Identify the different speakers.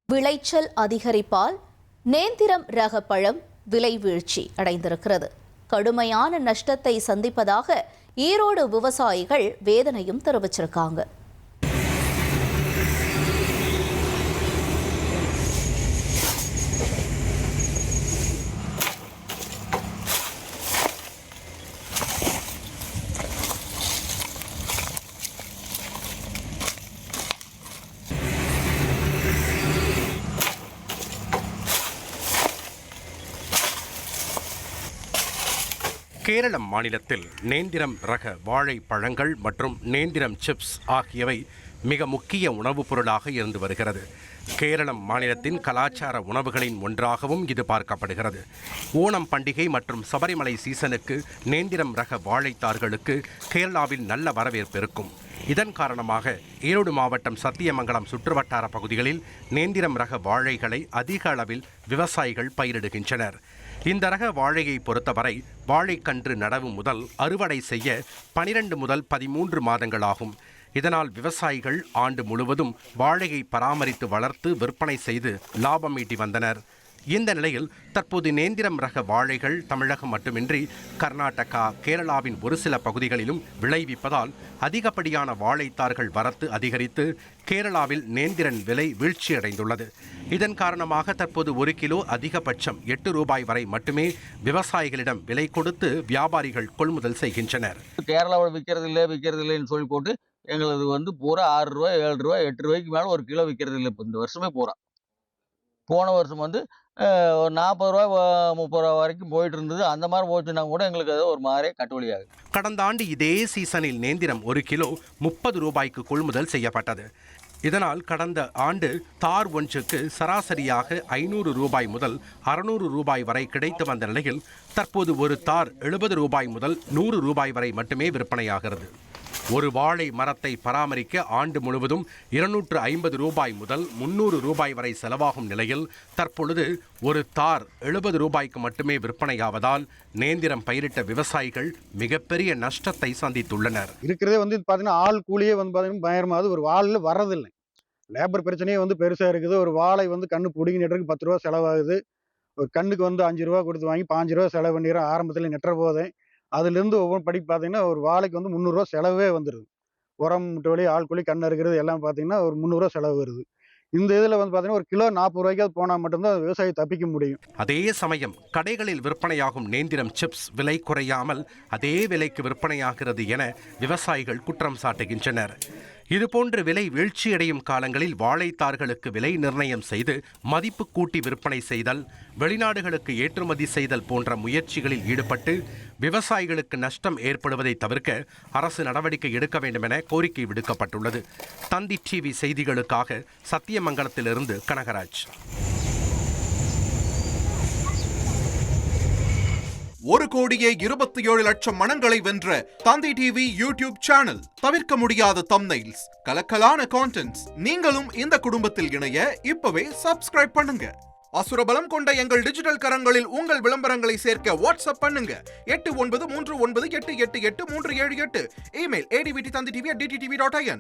Speaker 1: விளைச்சல் அதிகரிப்பால் நேந்திரம் ரக பழம் விலை வீழ்ச்சி அடைந்திருக்கிறது. கடுமையான நஷ்டத்தை சந்திப்பதாக ஈரோடு விவசாயிகள் வேதனையும் தெரிவிச்சிருக்காங்க.
Speaker 2: கேரளம் மாநிலத்தில் நேந்திரம் ரக வாழைப்பழங்கள் மற்றும் நேந்திரம் சிப்ஸ் ஆகியவை மிக முக்கிய உணவுப் பொருளாக இருந்து வருகிறது. கேரளம் மாநிலத்தின் கலாச்சார உணவுகளின் ஒன்றாகவும் இது பார்க்கப்படுகிறது. ஓணம் பண்டிகை மற்றும் சபரிமலை சீசனுக்கு நேந்திரம் ரக வாழைத்தார்களுக்கு கேரளாவில் நல்ல வரவேற்பு இருக்கும். இதன் காரணமாக ஈரோடு மாவட்டம் சத்தியமங்கலம் சுற்றுவட்டார பகுதிகளில் நேந்திரம் ரக வாழைகளை அதிக அளவில் விவசாயிகள் பயிரிடுகின்றனர். இந்த ரக வாழையை பொறுத்தவரை வாழைக்கன்று நடவு முதல் அறுவடை செய்ய 12 முதல் 13 மாதங்களாகும். இதனால் விவசாயிகள் ஆண்டு முழுவதும் வாழையை பராமரித்து வளர்த்து விற்பனை செய்து லாபம் ஈட்டி வந்தனர். இந்த நிலையில் தற்போது நேந்திரம் ரக வாழைகள் தமிழகம் மட்டுமின்றி கர்நாடகா, கேரளாவின் ஒரு சில பகுதிகளிலும் விளைவிப்பதால் அதிகப்படியான வாழைத்தார்கள் வரத்து அதிகரித்து கேரளாவில் நேந்திரன் விலை வீழ்ச்சியடைந்துள்ளது. இதன் காரணமாக தற்போது 1 கிலோ அதிகபட்சம் 8 ரூபாய் வரை மட்டுமே விவசாயிகளிடம் விலை கொடுத்து வியாபாரிகள் கொள்முதல் செய்கின்றனர்.
Speaker 3: கேரளாவில் விற்கிறதில்லைன்னு சொல்லி போட்டு எங்களுக்கு பூரா 6 ரூபாய் 7 ரூபாய் 8 ரூபாய்க்கு மேலே 1 கிலோ விற்கிறது இல்லை. இப்போ இந்த வருஷமே போன வருஷம் ஒரு 40 ரூபாய் 30 ரூபா வரைக்கும் போயிட்டு இருந்தது. அந்த மாதிரி போச்சுன்னா கூட எங்களுக்கு அது ஒரு மாதிரி கட்டுவழியாகும்.
Speaker 2: கடந்த ஆண்டு இதே சீசனில் நேந்திரம் 1 கிலோ 30 ரூபாய்க்கு கொள்முதல் செய்யப்பட்டது. இதனால் கடந்த ஆண்டு தார் ஒன்றுக்கு சராசரியாக 500 ரூபாய் முதல் 600 ரூபாய் வரை கிடைத்து வந்த நிலையில் தற்போது ஒரு தார் 70 ரூபாய் முதல் 100 ரூபாய் வரை மட்டுமே விற்பனையாகிறது. ஒரு வாழை மரத்தை பராமரிக்க ஆண்டு முழுவதும் 250 ரூபாய் முதல் 300 ரூபாய் வரை செலவாகும் நிலையில் தற்பொழுது ஒரு தார் 70 ரூபாய்க்கு மட்டுமே விற்பனையாவதால் நேந்திரம் பயிரிட்ட விவசாயிகள் மிகப்பெரிய நஷ்டத்தை சந்தித்துள்ளனர்.
Speaker 4: இருக்கிறதே பார்த்தீங்கன்னா ஆள் கூலியே பார்த்தீங்கன்னா பயங்கரமாவது ஒரு வாழையில் வரதில்லை. லேபர் பிரச்சனையே பெருசாக இருக்குது. ஒரு வாழை கண்ணு பிடிங்கி நெட்டுறதுக்கு 10 ரூபா செலவாகுது. ஒரு கண்ணுக்கு 5 ரூபா கொடுத்து வாங்கி 5 ரூபா செலவு பண்ணிடுறோம். ஆரம்பத்தில் நெட்டுற போதே அதுலேருந்து ஒவ்வொரு படிக்கு பார்த்தீங்கன்னா ஒரு வாழைக்கு 300 ரூபா செலவே வந்துடுது. உரம் முட்டை ஆள் கூலி கண் இருக்கிறது எல்லாம் பார்த்தீங்கன்னா ஒரு 300 ரூபா செலவு வருது. இந்த இதில் பார்த்தீங்கன்னா ஒரு கிலோ 40 ரூபாய்க்கு போனால் மட்டும்தான் விவசாயி தப்பிக்க முடியும்.
Speaker 2: அதே சமயம் கடைகளில் விற்பனையாகும் நேந்திரம் சிப்ஸ் விலை குறையாமல் அதே விலைக்கு விற்பனையாகிறது என விவசாயிகள் குற்றம் சாட்டுகின்றனர். இதுபோன்று விலை வீழ்ச்சியடையும் காலங்களில் வாழைத்தார்களுக்கு விலை நிர்ணயம் செய்து மதிப்பு கூட்டி விற்பனை செய்தல், வெளிநாடுகளுக்கு ஏற்றுமதி செய்தல் போன்ற முயற்சிகளில் ஈடுபட்டு விவசாயிகளுக்கு நஷ்டம் ஏற்படுவதை தவிர்க்க அரசு நடவடிக்கை எடுக்க வேண்டும் என கோரிக்கை விடுக்கப்பட்டுள்ளது. தந்தி டிவி செய்திகளுக்காக சத்தியமங்கலத்திலிருந்து கனகராஜ்.
Speaker 5: 1,27,00,000 மனங்களை வென்ற தந்தி டிவி யூடியூப் சேனல். தவிர்க்க முடியாத தம்ப்நெயில்ஸ், கலக்கலான கான்டென்ட்ஸ். நீங்களும் இந்த குடும்பத்தில் இணைய இப்பவே சப்ஸ்கிரைப் பண்ணுங்க. அசுரபலம் கொண்ட எங்கள் டிஜிட்டல் கரங்களில் உங்கள் விளம்பரங்களை சேர்க்க வாட்ஸ்அப் பண்ணுங்க. 8939888838. Email advtthanditv@dttv.in.